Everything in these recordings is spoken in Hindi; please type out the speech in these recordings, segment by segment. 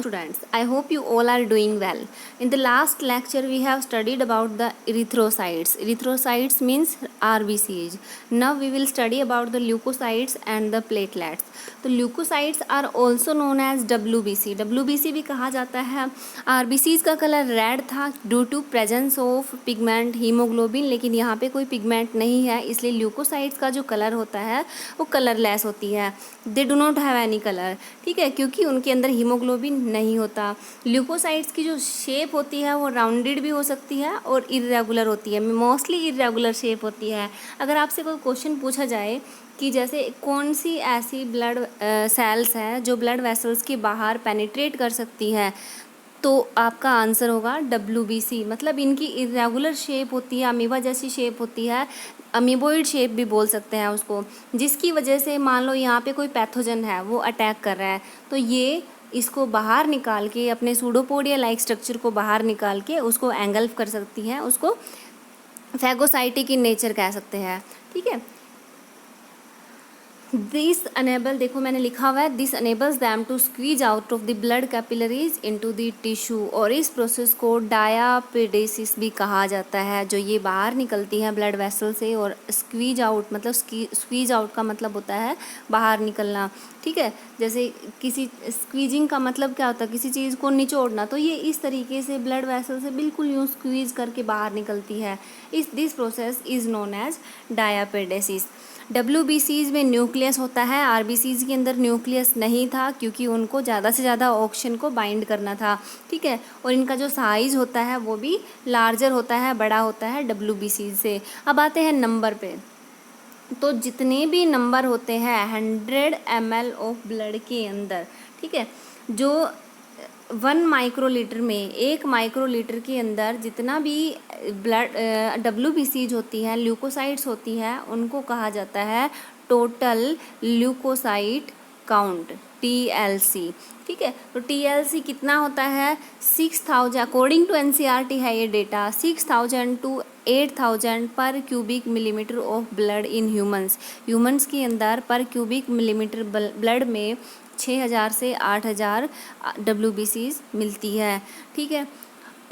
Students, I hope you all are doing well. In the last lecture, we have studied about the erythrocytes. Erythrocytes means RBCs. Now we will study about the leukocytes and the platelets. तो leucocytes are also known as WBC. WBC भी कहा जाता है. RBCs का कलर रेड था due to presence of pigment haemoglobin, लेकिन यहाँ पे कोई पिगमेंट नहीं है, इसलिए ल्यूकोसाइट्स का जो कलर होता है वो कलरलेस होती है. They do not have any colour. ठीक है, क्योंकि उनके अंदर हीमोग्लोबिन नहीं होता. ल्यूकोसाइट्स की जो शेप होती है वो राउंडेड भी हो सकती है और इरेगुलर होती है. मोस्टली इरेगुलर शेप होती है. अगर आपसे कोई क्वेश्चन पूछा जाए कि जैसे कौन सी ऐसी ब्लड सेल्स है जो ब्लड वेसल्स के बाहर पेनिट्रेट कर सकती है, तो आपका आंसर होगा WBC. मतलब इनकी इरेगुलर शेप होती है, अमीबा जैसी शेप होती है, अमीबोइड शेप भी बोल सकते हैं उसको, जिसकी वजह से मान लो यहाँ पे कोई पैथोजन है वो अटैक कर रहा है, तो ये इसको बाहर निकाल के अपने सूडोपोडिया लाइक स्ट्रक्चर को बाहर निकाल के उसको एंगल्फ कर सकती हैं. उसको फैगोसाइटिक इन नेचर कह सकते हैं. ठीक है. दिस अनेबल, देखो मैंने लिखा हुआ है, this enables them to squeeze out of the blood capillaries into the tissue, और इस प्रोसेस को डायापेडेसिस भी कहा जाता है. जो ये बाहर निकलती हैं ब्लड वेसल से, और स्क्वीज आउट मतलब स्क्वीज आउट का मतलब होता है बाहर निकलना. ठीक है, जैसे किसी स्क्वीजिंग का मतलब क्या होता है, किसी चीज़ को निचोड़ना, तो ये इस तरीके से ब्लड वेसल से बिल्कुल यूँ स्क्वीज करके बाहर निकलती है. This process is known as diapedesis. WBCs में न्यूक्लियस होता है. RBCs के अंदर न्यूक्लियस नहीं था क्योंकि उनको ज़्यादा से ज़्यादा ऑक्सीजन को बाइंड करना था. ठीक है, और इनका जो साइज़ होता है वो भी लार्जर होता है, बड़ा होता है WBCs से. अब आते हैं नंबर पे. तो जितने भी नंबर होते हैं 100 ml ऑफ ब्लड के अंदर, ठीक है, जो 1 माइक्रोलीटर में, 1 माइक्रोलीटर के अंदर जितना भी ब्लड WBCs होती हैं, ल्यूकोसाइट्स होती हैं, उनको कहा जाता है टोटल ल्यूकोसाइट काउंट, TLC. ठीक है, तो TLC कितना होता है? 6000, अकॉर्डिंग टू NCERT है ये डेटा, 6000 to 8000 पर cubic millimetre of blood in humans के अंदर पर क्यूबिक मिलीमीटर ब्लड में 6000 से 8000 WBCs मिलती है. ठीक है,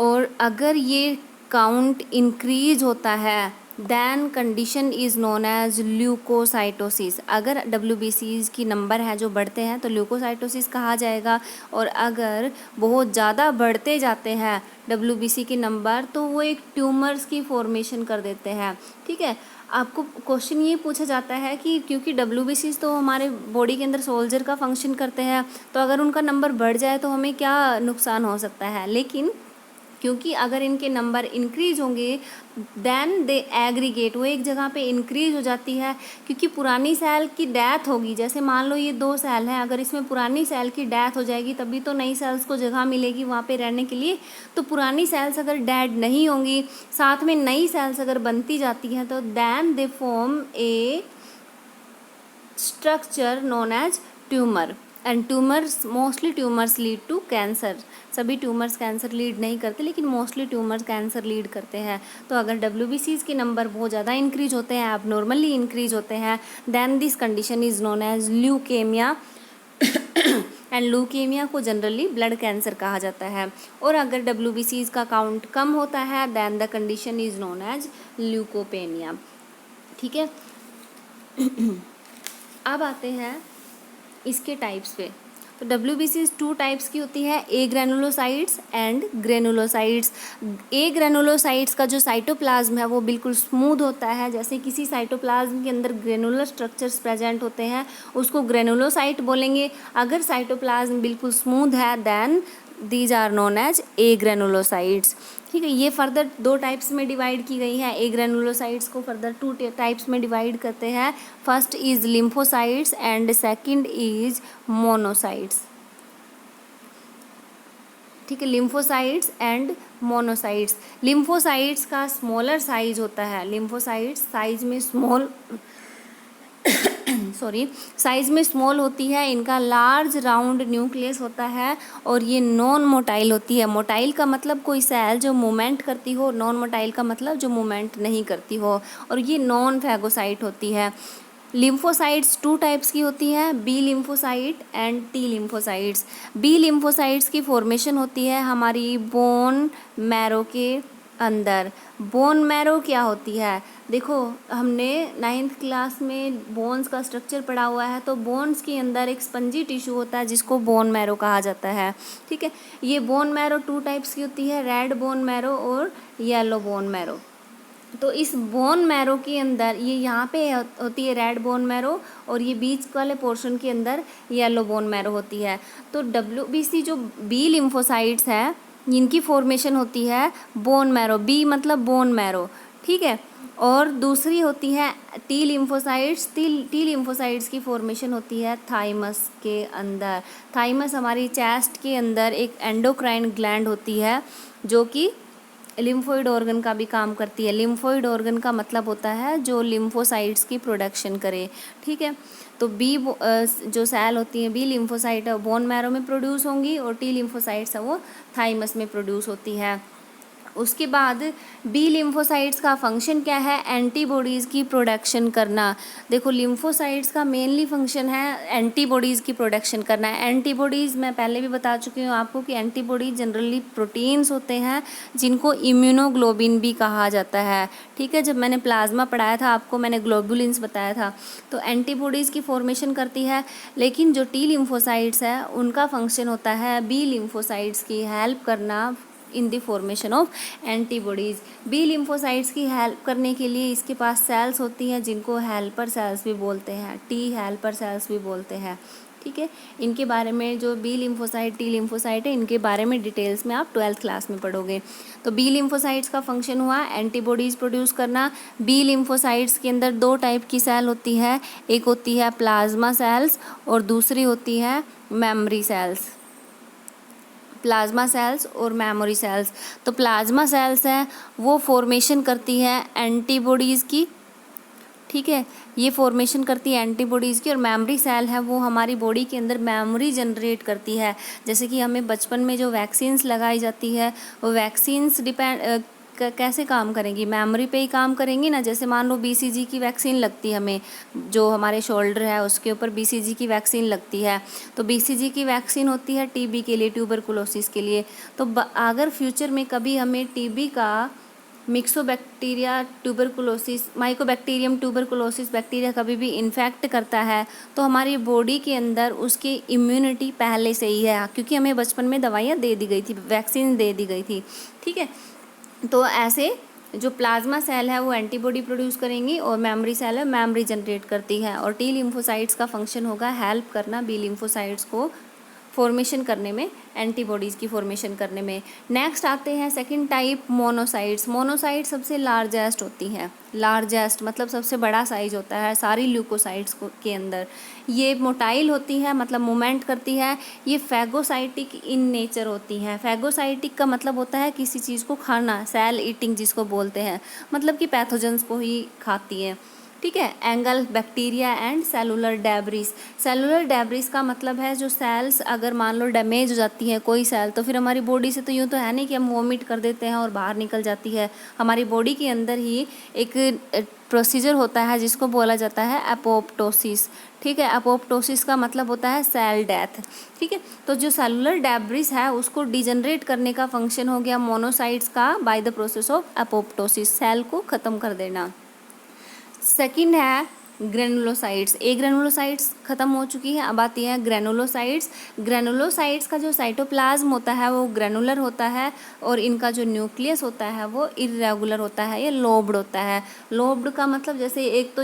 और अगर ये काउंट इंक्रीज होता है then condition is known as leukocytosis. अगर WBCs की नंबर है जो बढ़ते हैं तो ल्यूकोसाइटोसिस कहा जाएगा, और अगर बहुत ज़्यादा बढ़ते जाते हैं WBC के नंबर तो वो एक ट्यूमर्स की फॉर्मेशन कर देते हैं. ठीक है, आपको क्वेश्चन ये पूछा जाता है कि क्योंकि WBCs तो हमारे बॉडी के अंदर सोल्जर का फंक्शन करते हैं, तो अगर उनका नंबर बढ़ जाए तो हमें क्या नुकसान हो सकता है. लेकिन क्योंकि अगर इनके नंबर इंक्रीज होंगे देन दे एग्रीगेट, वो एक जगह पे इंक्रीज हो जाती है, क्योंकि पुरानी सेल की डेथ होगी. जैसे मान लो ये 2 सेल हैं, अगर इसमें पुरानी सेल की डेथ हो जाएगी तभी तो नई सेल्स को जगह मिलेगी वहाँ पे रहने के लिए. तो पुरानी सेल्स अगर डेड नहीं होंगी, साथ में नई सेल्स अगर बनती जाती हैं, तो then they form a structure known as tumour. And tumours, mostly tumours lead to cancer. सभी ट्यूमर्स कैंसर लीड नहीं करते, लेकिन मोस्टली ट्यूमर्स कैंसर लीड करते हैं. तो अगर WBCs के नंबर बहुत ज़्यादा इंक्रीज होते हैं, एबनॉर्मली इंक्रीज होते हैं, then this condition is known as leukaemia. And leukaemia को जनरली ब्लड कैंसर कहा जाता है. और अगर WBCs का काउंट कम होता है then the condition is known as leukopenia. ठीक है, अब आते हैं इसके टाइप्स पे. तो WBCs 2 टाइप्स की होती है, agranulocytes and granulocytes. Agranulocytes का जो साइटोप्लाज्म है वो बिल्कुल स्मूथ होता है. जैसे किसी साइटोप्लाज्म के अंदर ग्रेनुलर स्ट्रक्चर्स प्रेजेंट होते हैं उसको ग्रेनुलोसाइट बोलेंगे. अगर साइटोप्लाज्म बिल्कुल स्मूथ है then these are known as a granulocytes. ठीक है, ये फर्दर 2 टाइप्स में डिवाइड की गई है. ए ग्रेनुलोसाइट्स को फर्दर 2 टाइप्स में डिवाइड करते हैं. First is lymphocytes and second is monocytes. ठीक है, लिम्फोसाइट्स एंड मोनोसाइट्स. लिम्फोसाइट्स का स्मॉलर साइज होता है. लिम्फोसाइट्स साइज में साइज में स्मॉल होती है. इनका लार्ज राउंड न्यूक्लियस होता है और ये नॉन मोटाइल होती है. मोटाइल का मतलब कोई सेल जो मूवमेंट करती हो, नॉन मोटाइल का मतलब जो मूवमेंट नहीं करती हो, और ये नॉन फैगोसाइट होती है. लिम्फोसाइट्स टू टाइप्स की होती है, B lymphocyte and T lymphocytes. B lymphocytes की फॉर्मेशन होती है हमारी बोन मैरो के अंदर। बोन मैरो क्या होती है? देखो, हमने 9th क्लास में बोन्स का स्ट्रक्चर पढ़ा हुआ है, तो बोन्स के अंदर एक स्पंजी टिश्यू होता है जिसको बोन मैरो कहा जाता है। ठीक है, ये बोन मैरो टू टाइप्स की होती है, रेड बोन मैरो और येलो बोन मैरो। तो इस बोन मैरो के अंदर ये यहाँ पे होती है रेड बोन मैरो, और ये बीच वाले पोर्शन के अंदर येलो बोन मैरो होती है। तो WBC जो बी लिम्फोसाइट्स है, इनकी फॉर्मेशन होती है बोन मैरो, बी मतलब बोन मैरो, ठीक है। और दूसरी होती है टी लिम्फोसाइट्स। टी लिम्फोसाइट्स की फॉर्मेशन होती है थाइमस के अंदर। थाइमस हमारी चेस्ट के अंदर एक एंडोक्राइन ग्लैंड होती है जो कि लिम्फोइड ऑर्गन का भी काम करती है। लिम्फोइड ऑर्गन का मतलब होता है जो लिम्फोसाइट्स की प्रोडक्शन करे, ठीक है। तो जो सेल होती हैं बी लिम्फोसाइट बोन मैरो में प्रोड्यूस होंगी, और टी लिम्फोसाइट्स है वो थाइमस में प्रोड्यूस होती है। उसके बाद बी लिम्फोसाइट्स का फंक्शन क्या है? एंटीबॉडीज़ की प्रोडक्शन करना। देखो, लिम्फोसाइट्स का मेनली फंक्शन है एंटीबॉडीज़ की प्रोडक्शन करना है। एंटीबॉडीज़ मैं पहले भी बता चुकी हूँ आपको कि एंटीबॉडी जनरली प्रोटीन्स होते हैं जिनको इम्यूनोग्लोबिन भी कहा जाता है, ठीक है। जब मैंने प्लाज्मा पढ़ाया था आपको, मैंने ग्लोबुलिन्स बताया था। तो एंटीबॉडीज़ की फॉर्मेशन करती है, लेकिन जो टी लिम्फोसाइट्स है उनका फंक्शन होता है बी लिम्फोसाइट्स की हेल्प करना in the formation of antibodies. B lymphocytes की हेल्प करने के लिए इसके पास सेल्स होती हैं जिनको हेल्पर सेल्स भी बोलते हैं, टी हेल्पर सेल्स भी बोलते हैं, ठीक है। इनके बारे में जो बी लिम्फोसाइट टी लिम्फोसाइट है, इनके बारे में डिटेल्स में आप 12th क्लास में पढ़ोगे। तो बी लिम्फोसाइट्स का फंक्शन हुआ एंटीबॉडीज़ प्रोड्यूस करना। बी लिम्फोसाइट्स के अंदर दो टाइप की सेल होती है, एक होती है प्लाज्मा सेल्स और दूसरी होती है मेमोरी सेल्स। प्लाज्मा सेल्स और मेमोरी सेल्स। तो प्लाज्मा सेल्स है वो फॉर्मेशन करती है एंटीबॉडीज़ की, ठीक है, ये फॉर्मेशन करती है एंटीबॉडीज़ की। और मेमोरी सेल है वो हमारी बॉडी के अंदर मेमोरी जनरेट करती है। जैसे कि हमें बचपन में जो वैक्सीन्स लगाई जाती है, वो वैक्सीन्स कैसे काम करेंगी? मेमोरी पे ही काम करेंगी ना। जैसे मान लो BCG की वैक्सीन लगती है हमें, जो हमारे शोल्डर है उसके ऊपर BCG की वैक्सीन लगती है। तो BCG की वैक्सीन होती है TB के लिए, ट्यूबरकुलोसिस के लिए। तो अगर फ्यूचर में कभी हमें TB का मिक्सोबैक्टीरिया ट्यूबरकुलोसिस, माइकोबैक्टीरियम ट्यूबरकुलोसिस बैक्टीरिया कभी भी इन्फेक्ट करता है, तो हमारी बॉडी के अंदर उसकी इम्यूनिटी पहले से ही है, क्योंकि हमें बचपन में दवाइयाँ दे दी गई थी, वैक्सीन दे दी गई थी, ठीक है। तो ऐसे जो प्लाज्मा सेल है वो एंटीबॉडी प्रोड्यूस करेंगी, और मेमोरी सेल है मेमोरी जनरेट करती है। और टी लिम्फोसाइट्स का फंक्शन होगा हेल्प करना बी लिम्फोसाइट्स को फॉर्मेशन करने में, एंटीबॉडीज़ की फॉर्मेशन करने में। नेक्स्ट आते हैं सेकंड टाइप, मोनोसाइट्स। मोनोसाइट सबसे लार्जेस्ट होती हैं। लार्जेस्ट मतलब सबसे बड़ा साइज होता है सारी ल्यूकोसाइट्स के अंदर। ये मोटाइल होती है, मतलब मूवमेंट करती है। ये फैगोसाइटिक इन नेचर होती हैं। फैगोसाइटिक का मतलब होता है किसी चीज़ को खाना, सेल ईटिंग जिसको बोलते हैं, मतलब कि पैथोजेंस को ही खाती हैं, ठीक है। Angle bacteria and cellular debris. Cellular debris का मतलब है जो सेल्स अगर मान लो डैमेज हो जाती है कोई सेल, तो फिर हमारी बॉडी से तो यूँ तो है नहीं कि हम वॉमिट कर देते हैं और बाहर निकल जाती है। हमारी बॉडी के अंदर ही एक प्रोसीजर होता है जिसको बोला जाता है एपोप्टोसिस, ठीक है। एपोप्टोसिस का मतलब होता है सेल डेथ, ठीक है। तो जो सेलुलर डेब्रिस है उसको डिजनरेट करने का फंक्शन हो गया मोनोसाइट्स का by the process of apoptosis, cell को ख़त्म कर देना। सेकंड है ग्रेनुलोसाइट्स। ग्रेनुलोसाइट्स खत्म हो चुकी है, अब आती है ग्रेनुलोसाइट्स। ग्रेनुलोसाइट्स का जो साइटोप्लाज्म होता है वो ग्रेनुलर होता है, और इनका जो न्यूक्लियस होता है वो इर्रेगुलर होता है, ये लोब्ड होता है। लोब्ड का मतलब जैसे एक तो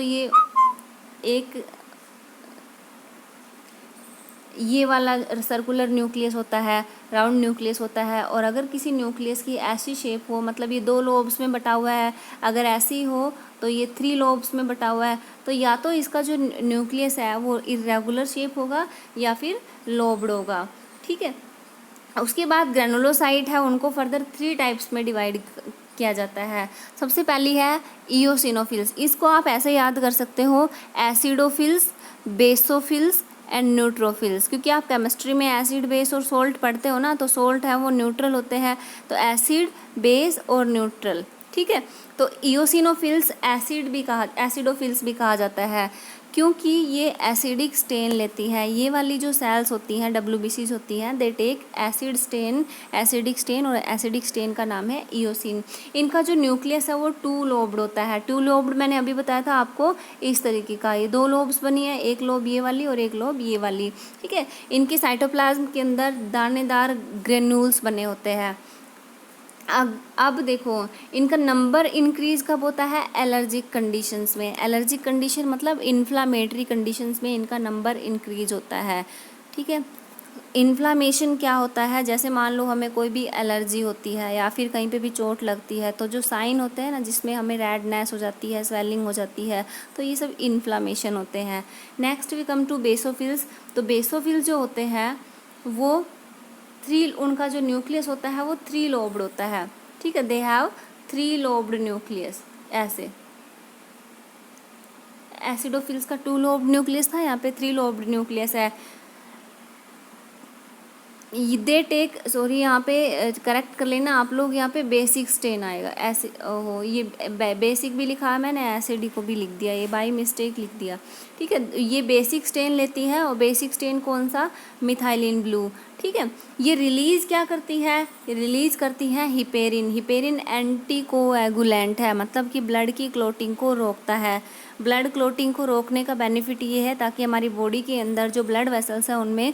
ये वाला सर्कुलर न्यूक्लियस होता है, राउंड न्यूक्लियस होता है। और अगर किसी न्यूक्लियस की ऐसी शेप हो, मतलब ये 2 लोब्स में बटा हुआ है, अगर ऐसी हो तो ये 3 लोब्स में बटा हुआ है, तो या तो इसका जो न्यूक्लियस है वो इर्रेगुलर शेप होगा या फिर लोब्ड होगा, ठीक है। उसके बाद ग्रेनुलोसाइट है, उनको फर्दर 3 टाइप्स में डिवाइड किया जाता है। सबसे पहली है इओसिनोफिल्स। इसको आप ऐसे याद कर सकते हो, एसिडोफिल्स, बेसोफिल्स एंड न्यूट्रोफिल्स। क्योंकि आप केमिस्ट्री में एसिड बेस और सोल्ट पढ़ते हो ना, तो सोल्ट है वो न्यूट्रल होते हैं, तो एसिड बेस और न्यूट्रल, ठीक है। तो इओसिनोफिल्स एसिडोफिल्स भी कहा जाता है, क्योंकि ये एसिडिक स्टेन लेती है। ये वाली जो सेल्स होती हैं WBCs होती हैं, दे टेक एसिडिक स्टेन, और एसिडिक स्टेन का नाम है इयोसिन। इनका जो न्यूक्लियस है वो 2 लोब्ड होता है। 2 लोब्ड मैंने अभी बताया था आपको इस तरीके का, ये 2 लोब्स बनी है, एक लोब ये वाली और एक लोब ये वाली, ठीक है। इनके साइटोप्लाज्म के अंदर दानेदार ग्रेन्यूल्स बने होते हैं। अब देखो इनका नंबर इंक्रीज कब होता है? एलर्जिक कंडीशंस में। एलर्जिक कंडीशन मतलब इन्फ्लामेटरी कंडीशंस में इनका नंबर इंक्रीज होता है, ठीक है। इन्फ्लामेशन क्या होता है? जैसे मान लो हमें कोई भी एलर्जी होती है या फिर कहीं पे भी चोट लगती है, तो जो साइन होते हैं ना, जिसमें हमें रेडनेस हो जाती है, स्वेलिंग हो जाती है, तो ये सब इन्फ्लामेशन होते हैं। Next we come to basophils. तो बेसोफिल जो होते हैं वो उनका जो न्यूक्लियस होता है वो 3 लोब्ड होता है, ठीक है। They have 3 lobed nucleus. ऐसे एसिडोफिल्स का 2 लोब्ड न्यूक्लियस था, यहाँ पे 3 लोब्ड न्यूक्लियस है। दे टेक, सॉरी यहाँ पे करेक्ट कर लेना आप लोग, यहाँ पे बेसिक स्टेन आएगा। ऐसे ओहो, ये बेसिक भी लिखा है मैंने, एसिडी को भी लिख दिया, ये बाई मिस्टेक लिख दिया, ठीक है। ये बेसिक स्टेन लेती है, और बेसिक स्टेन कौन सा? मिथाइलिन ब्लू, ठीक है। ये रिलीज क्या करती है? ये रिलीज करती है हिपेरिन। हिपेरिन एंटीकोएगुलेंट है, मतलब कि ब्लड की क्लोटिंग को रोकता है। ब्लड क्लोटिंग को रोकने का बेनिफिट ये है ताकि हमारी बॉडी के अंदर जो ब्लड वेसल्स हैं उनमें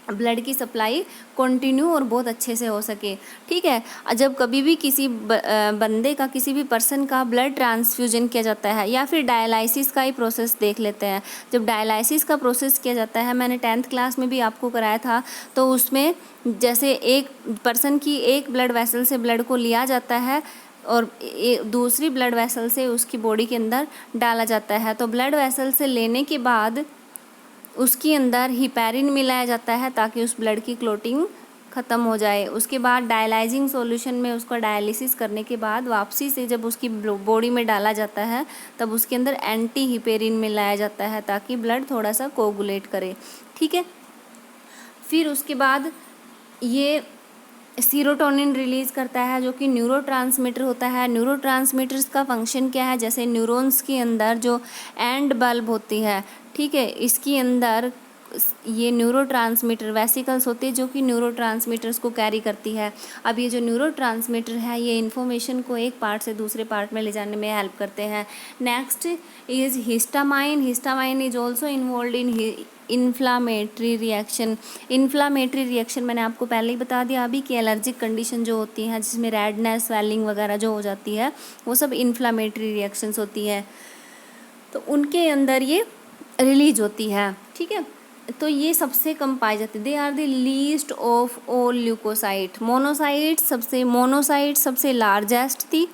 ब्लड की सप्लाई कंटिन्यू और बहुत अच्छे से हो सके, ठीक है। जब कभी भी किसी बंदे का, किसी भी पर्सन का ब्लड ट्रांसफ्यूजन किया जाता है, या फिर डायलाइसिस का ही प्रोसेस देख लेते हैं। जब डायलाइसिस का प्रोसेस किया जाता है, मैंने 10th क्लास में भी आपको कराया था, तो उसमें जैसे एक पर्सन की एक ब्लड वेसल से ब्लड को लिया जाता है और दूसरी ब्लड वेसल से उसकी बॉडी के अंदर डाला जाता है, तो ब्लड वेसल से लेने के बाद उसके अंदर हिपेरिन मिलाया जाता है ताकि उस ब्लड की क्लोटिंग ख़त्म हो जाए। उसके बाद डायलाइजिंग सॉल्यूशन में उसका डायलिसिस करने के बाद वापसी से जब उसकी बॉडी में डाला जाता है, तब उसके अंदर एंटी हिपेरिन मिलाया जाता है ताकि ब्लड थोड़ा सा कोगुलेट करे, ठीक है। फिर उसके बाद ये सीरोटोनिन रिलीज़ करता है, जो कि न्यूरोट्रांसमीटर होता है। न्यूरोट्रांसमीटर्स का फंक्शन क्या है? जैसे न्यूरॉन्स के अंदर जो एंड बल्ब होती है, ठीक है, इसके अंदर ये न्यूरोट्रांसमीटर वेसिकल्स होती है जो कि न्यूरोट्रांसमीटर्स को कैरी करती है। अब ये जो न्यूरोट्रांसमीटर है ये इन्फॉर्मेशन को एक पार्ट से दूसरे पार्ट में ले जाने में हेल्प करते हैं। Next is histamine. Histamine is also involve in inflammatory reaction. Inflammatory reaction मैंने आपको पहले ही बता दिया अभी कि एलर्जिक कंडीशन जो होती हैं जिसमें रेडनेस, स्वेलिंग वगैरह जो हो जाती है, वो सब इन्फ्लामेटरी रिएक्शंस होती है, तो उनके अंदर ये रिलीज होती है, ठीक है। तो ये सबसे कम पाई जाती है। They are the least of all leukocyte. Monocyte सबसे लार्जेस्ट थी,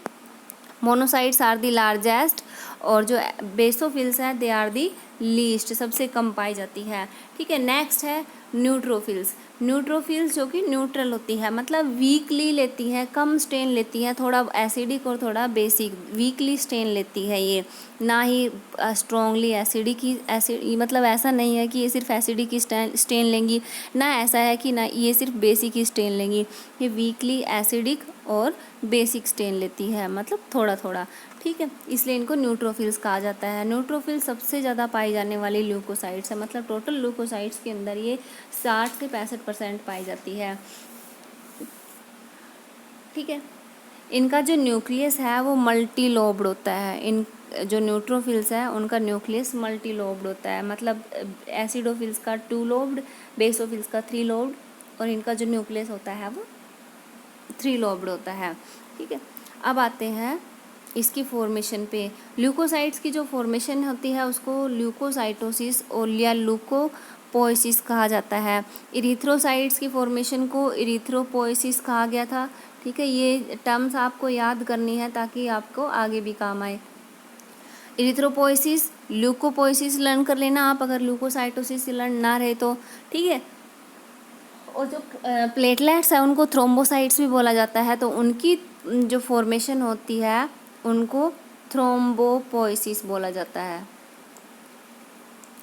मोनोसाइट्स आर दी लार्जेस्ट, और जो बेसोफिल्स है दे आर दी लीस्ट, सबसे कम पाई जाती है, ठीक है। नेक्स्ट है न्यूट्रोफिल्स। न्यूट्रोफिल्स जो कि न्यूट्रल होती है, मतलब वीकली लेती है, कम स्टेन लेती है, थोड़ा एसिडिक और थोड़ा बेसिक, वीकली स्टेन लेती है ये, ना ही स्ट्रॉन्गली एसिड, मतलब ऐसा नहीं है कि ये सिर्फ एसिडिक की स्टेन लेंगी, ना ऐसा है कि ना ये सिर्फ बेसिक ही स्टेन लेंगी। ये वीकली एसिडिक और बेसिक स्टेन लेती है, मतलब थोड़ा थोड़ा, ठीक है, इसलिए इनको न्यूट्रोफिल्स कहा जाता है। न्यूट्रोफिल्स सबसे ज़्यादा पाई जाने वाली ल्यूकोसाइट्स है, मतलब टोटल ल्यूकोसाइट्स के अंदर ये 60 से 65% पाई जाती है, ठीक है। इनका जो न्यूक्लियस है वो मल्टी लोब्ड होता है। इन जो न्यूट्रोफिल्स है उनका न्यूक्लियस मल्टी लोब्ड होता है, मतलब एसिडोफिल्स का 2 लोब्ड, बेसोफिल्स का 3 लोब्ड, और इनका जो न्यूक्लियस होता है वो 3 लोब्ड होता है, ठीक है। अब आते हैं इसकी फॉर्मेशन पे। ल्यूकोसाइट्स की जो फॉर्मेशन होती है उसको ल्यूकोसाइटोसिस और या ल्यूकोपोइसिस कहा जाता है। इरिथ्रोसाइट्स की फॉर्मेशन को इरिथ्रोपोइसिस कहा गया था, ठीक है। ये टर्म्स आपको याद करनी है ताकि आपको आगे भी काम आए। इरिथ्रोपोइसिस, ल्यूकोपोइसिस लर्न कर लेना आप अगर ल्यूकोसाइटोसिस लर्न ना रहे तो, ठीक है। और जो प्लेटलेट्स है उनको थ्रोम्बोसाइट्स भी बोला जाता है, तो उनकी जो फॉर्मेशन होती है उनको थ्रोम्बोपोइसिस बोला जाता है,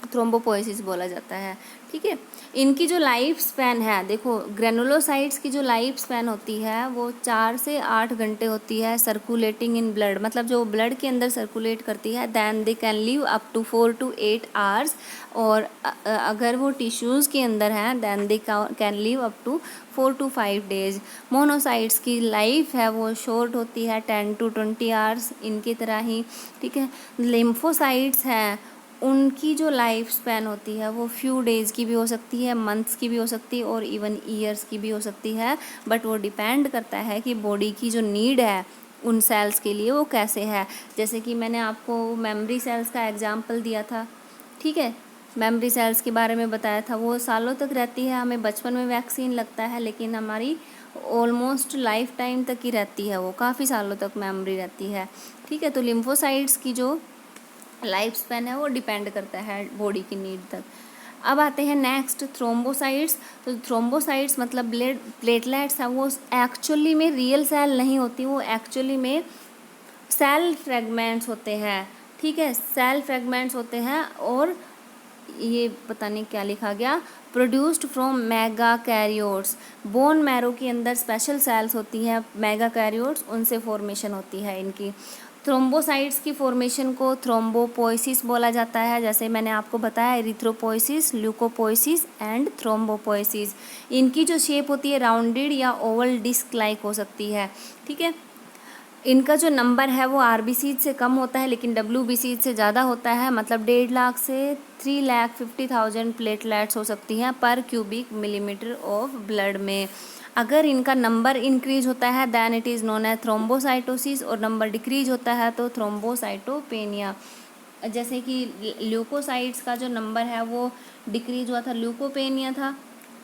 थ्रोम्बोपोएसिस बोला जाता है। ठीक है, इनकी जो लाइफ स्पैन है, देखो ग्रेनुलोसाइट्स की जो लाइफ स्पैन होती है वो 4 से 8 घंटे होती है सर्कुलेटिंग इन ब्लड, मतलब जो ब्लड के अंदर सर्कुलेट करती है। Then they can live up to 4 to 8 hours, और अगर वो टिश्यूज़ के अंदर हैं then they can live up to 4 to 5 days. Monocytes की लाइफ है वो शॉर्ट होती है 10 to 20 आवर्स, इनकी तरह ही। ठीक है, लिम्फोसाइट्स हैं, उनकी जो लाइफ स्पैन होती है वो फ्यू डेज़ की भी हो सकती है, मंथ्स की भी हो सकती है, और इवन ईयर्स की भी हो सकती है। बट वो डिपेंड करता है कि बॉडी की जो नीड है उन सेल्स के लिए वो कैसे है। जैसे कि मैंने आपको मेमोरी सेल्स का एग्जांपल दिया था। ठीक है, मेमोरी सेल्स के बारे में बताया था, वो सालों तक रहती है, हमें बचपन में वैक्सीन लगता है लेकिन हमारी ऑलमोस्ट लाइफ टाइम तक ही रहती है, वो काफ़ी सालों तक मेमोरी रहती है। ठीक है, तो लिम्फोसाइट्स की जो लाइफ स्पैन है वो डिपेंड करता है बॉडी की नीड तक। अब आते हैं नेक्स्ट थ्रोम्बोसाइट्स। तो थ्रोम्बोसाइट्स मतलब ब्लड प्लेटलेट्स है, वो एक्चुअली में रियल सेल नहीं होती, वो एक्चुअली में सेल फ्रेगमेंट्स होते हैं। ठीक है, सेल फ्रेगमेंट्स होते हैं, और ये पता नहीं क्या लिखा गया, produced from mega karyotes. Bone marrow के अंदर स्पेशल सेल्स होती हैं मेगा कैरियोट्स, उनसे फॉर्मेशन होती है इनकी। थ्रोम्बोसाइट्स की फॉर्मेशन को थ्रोम्बोपोइसिस बोला जाता है, जैसे मैंने आपको बताया एरिथ्रोपोइसिस, ल्यूकोपोइसिस एंड थ्रोम्बोपोइसिस। इनकी जो शेप होती है राउंडेड या ओवल डिस्क लाइक हो सकती है। ठीक है, इनका जो नंबर है वो आरबीसी से कम होता है लेकिन डब्ल्यूबीसी से ज़्यादा होता है, मतलब 1.5 लाख से 3,50,000 प्लेटलेट्स हो सकती हैं पर क्यूबिक मिलीमीटर ऑफ ब्लड में। अगर इनका नंबर इंक्रीज होता है then it is known as thrombocytosis, और नंबर डिक्रीज होता है तो थ्रोम्बोसाइटोपेनिया। जैसे कि ल्यूकोसाइट्स का जो नंबर है वो डिक्रीज हुआ था, ल्यूकोपेनिया था।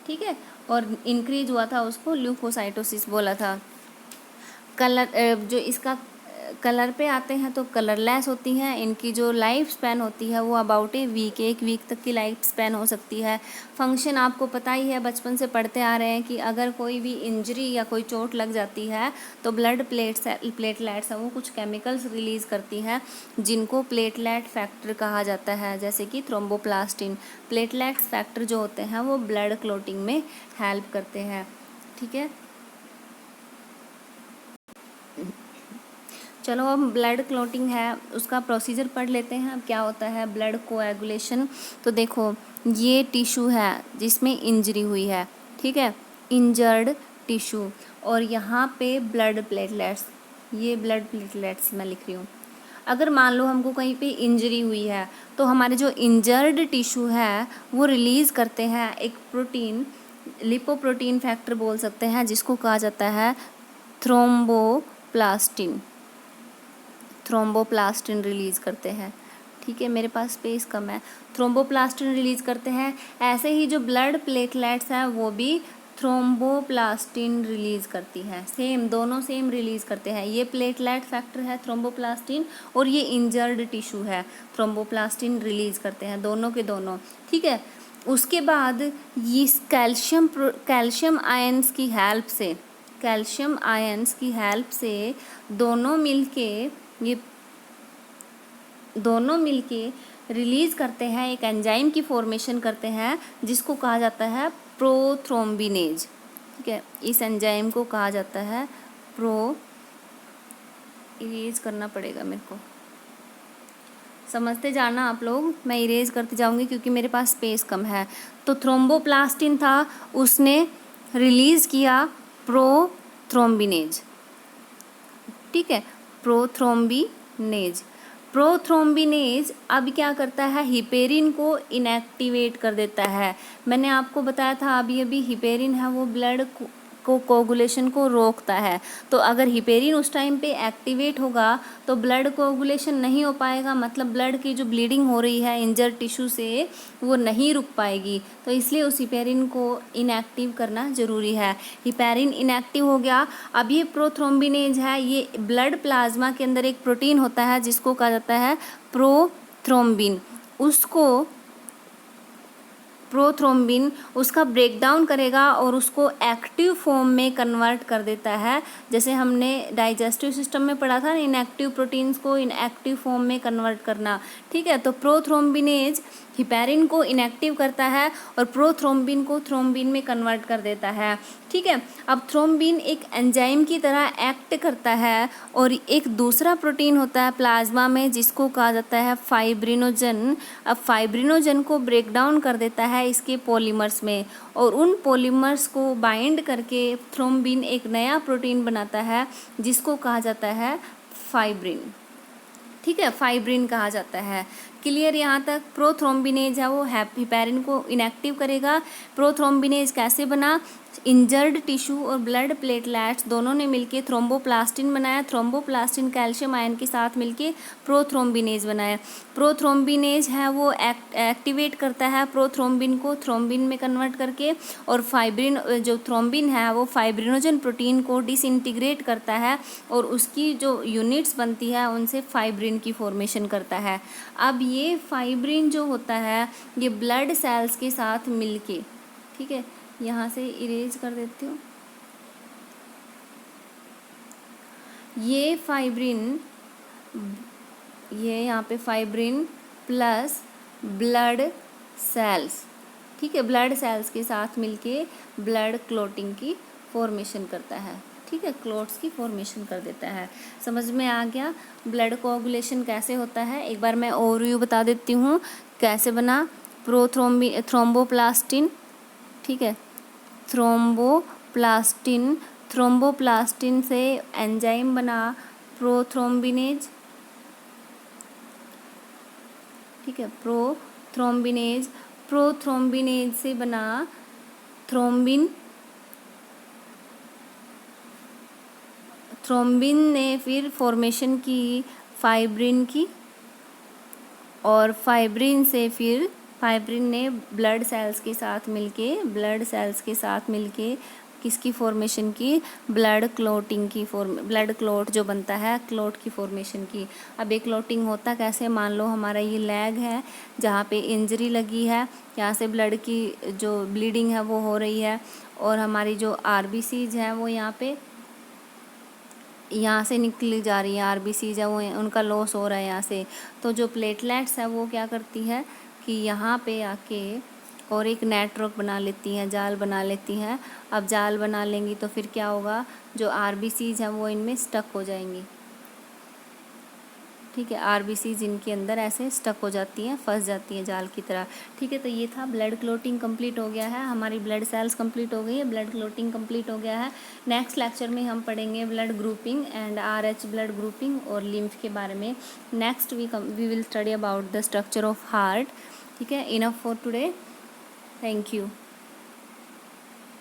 ठीक है, और इंक्रीज हुआ था, उसको ल्यूकोसाइटोसिस बोला था। कलर जो इसका कलर पे आते हैं तो कलरलेस होती हैं। इनकी जो लाइफ स्पैन होती है वो अबाउट ए वीक, 1 वीक तक की लाइफ स्पैन हो सकती है। फंक्शन आपको पता ही है, बचपन से पढ़ते आ रहे हैं कि अगर कोई भी इंजरी या कोई चोट लग जाती है तो ब्लड प्लेटलेट्स हैं वो कुछ केमिकल्स रिलीज़ करती हैं जिनको प्लेटलेट फैक्टर कहा जाता है, जैसे कि थ्रोम्बोप्लास्टिन। प्लेटलेट्स फैक्टर जो होते हैं वो ब्लड क्लॉटिंग में हेल्प करते हैं। ठीक है, चलो अब ब्लड क्लॉटिंग है उसका प्रोसीजर पढ़ लेते हैं। अब क्या होता है ब्लड कोएगुलेशन। तो देखो ये टिश्यू है जिसमें इंजरी हुई है, ठीक है, इंजर्ड टिश्यू, और यहाँ पे ब्लड प्लेटलेट्स, ये ब्लड प्लेटलेट्स मैं लिख रही हूँ। अगर मान लो हमको कहीं पे इंजरी हुई है तो हमारे जो इंजर्ड टिश्यू है वो रिलीज़ करते हैं एक प्रोटीन, लिपोप्रोटीन फैक्टर बोल सकते हैं, जिसको कहा जाता है थ्रोम्बोप्लास्टिन। थ्रोम्बोप्लास्टिन रिलीज़ करते हैं। ठीक है, मेरे पास स्पेस कम है। थ्रोम्बोप्लास्टिन रिलीज़ करते हैं। ऐसे ही जो ब्लड प्लेटलेट्स हैं वो भी थ्रोम्बोप्लास्टिन रिलीज़ करती हैं, सेम दोनों सेम रिलीज़ करते हैं। ये प्लेटलेट फैक्टर है थ्रोम्बोप्लास्टिन, और ये इंजर्ड टिश्यू है, थ्रोम्बोप्लास्टिन रिलीज़ करते हैं दोनों के दोनों। ठीक है, उसके बाद ये कैल्शियम आयंस की हेल्प से, कैल्शियम आयंस की हेल्प से दोनों मिलके ये दोनों मिलके रिलीज़ करते हैं, एक एंजाइम की फॉर्मेशन करते हैं जिसको कहा जाता है प्रोथ्रोम्बिनेज। ठीक है, इस एंजाइम को कहा जाता है इरेज करना पड़ेगा मेरे को, समझते जाना आप लोग, मैं इरेज करते जाऊंगी क्योंकि मेरे पास स्पेस कम है। तो थ्रोम्बोप्लास्टिन था, उसने रिलीज़ किया प्रोथ्रोम्बिनेज। ठीक है, प्रोथ्रोम्बिनेज अब क्या करता है, हिपेरिन को इनएक्टिवेट कर देता है। मैंने आपको बताया था अभी हिपेरिन है वो ब्लड को कोगुलेशन को रोकता है। तो अगर हिपेरिन उस टाइम पे एक्टिवेट होगा तो ब्लड कोगुलेशन नहीं हो पाएगा, मतलब ब्लड की जो ब्लीडिंग हो रही है इंजर्ड टिश्यू से वो नहीं रुक पाएगी। तो इसलिए उस हिपेरिन को इनएक्टिव करना ज़रूरी है। हिपेरिन इनएक्टिव हो गया। अब ये प्रोथ्रोम्बिनेज है, ये ब्लड प्लाज्मा के अंदर एक प्रोटीन होता है जिसको कहा जाता है प्रोथ्रोम्बिन। उसको प्रोथ्रोम्बिन उसका ब्रेक डाउन करेगा और उसको एक्टिव फॉर्म में कन्वर्ट कर देता है। जैसे हमने डाइजेस्टिव सिस्टम में पढ़ा था ना, इनएक्टिव प्रोटीन्स को इनएक्टिव फॉर्म में कन्वर्ट करना, ठीक है। तो प्रोथ्रोम्बिनेज हिपैरिन को इनएक्टिव करता है और प्रोथ्रोम्बिन को थ्रोम्बिन में कन्वर्ट कर देता है, ठीक है। अब थ्रोम्बिन एक एंजाइम की तरह एक्ट करता है और एक दूसरा प्रोटीन होता है प्लाज्मा में जिसको कहा जाता है फाइब्रिनोजन। अब फाइब्रिनोजन को ब्रेक डाउन कर देता है इसके पॉलीमर्स में और उन पॉलीमर्स को बाइंड करके थ्रोम्बिन एक नया प्रोटीन बनाता है जिसको कहा जाता है फाइब्रिन, ठीक है, फाइब्रिन कहा जाता है। क्लियर यहाँ तक। प्रोथ्रोम्बिनेज है वो हिपैरिन को इनएक्टिव करेगा। प्रोथ्रोम्बिनेज कैसे बना? इंजर्ड टिश्यू और ब्लड प्लेटलेट्स दोनों ने मिलके थ्रोम्बोप्लास्टिन बनाया। थ्रोम्बोप्लास्टिन कैल्शियम आयन के साथ मिलके प्रोथ्रोम्बिनेज बनाया। प्रोथ्रोम्बिनेज है वो एक्टिवेट करता है प्रोथ्रोम्बिन को थ्रोम्बिन में कन्वर्ट करके, और फाइब्रिन जो थ्रोम्बिन है वो फाइब्रिनोजन प्रोटीन को डिसइंटीग्रेट करता है और उसकी जो यूनिट्स बनती है उनसे फाइब्रिन की फॉर्मेशन करता है। अब ये फाइब्रिन जो होता है ये ब्लड सेल्स के साथ मिलके, ठीक है, यहाँ से इरेज कर देती हूँ। ये फाइब्रिन, ये यहाँ पे फाइब्रिन प्लस ब्लड सेल्स, ठीक है, ब्लड सेल्स के साथ मिलके ब्लड क्लोटिंग की फॉर्मेशन करता है, ठीक है, क्लोट्स की फॉर्मेशन कर देता है। समझ में आ गया ब्लड कोआगुलेशन कैसे होता है? एक बार मैं ओवरव्यू बता देती हूँ कैसे बना। थ्रोम्बोप्लास्टिन, ठीक है, थ्रोम्बोप्लास्टिन से एंजाइम बना प्रोथ्रोम्बिनेज, ठीक है, प्रोथ्रोम्बिनेज से बना थ्रोम्बिन ने फिर फॉर्मेशन की फाइब्रिन की, और फाइब्रिन ने ब्लड सेल्स के साथ मिलके किसकी फॉर्मेशन की? ब्लड क्लोट जो बनता है क्लोट की फॉर्मेशन की। अब एक क्लोटिंग होता कैसे? मान लो हमारा ये लेग है जहाँ पे इंजरी लगी है, यहाँ से ब्लड की जो ब्लीडिंग है वो हो रही है और हमारी जो आरबीसीज हैं वो यहाँ से निकली जा रही है, आरबीसीज है वो उनका लॉस हो रहा है यहाँ से। तो जो प्लेटलेट्स है वो क्या करती है कि यहाँ पे आके और एक नेटवर्क बना लेती हैं, जाल बना लेती हैं। अब जाल बना लेंगी तो फिर क्या होगा? जो आरबीसीज हैं वो इनमें स्टक हो जाएंगी, ठीक है, आरबीसीज इनके अंदर ऐसे स्टक हो जाती हैं, फंस जाती हैं जाल की तरह, ठीक है। तो ये था ब्लड क्लोटिंग कंप्लीट हो गया है, हमारी ब्लड सेल्स कंप्लीट हो गई है, ब्लड क्लोटिंग कंप्लीट हो गया है। नेक्स्ट लेक्चर में हम पढ़ेंगे blood grouping and RH blood grouping और लिम्फ के बारे में। Next we will study about the structure of heart, ठीक है। Enough for today, thank you.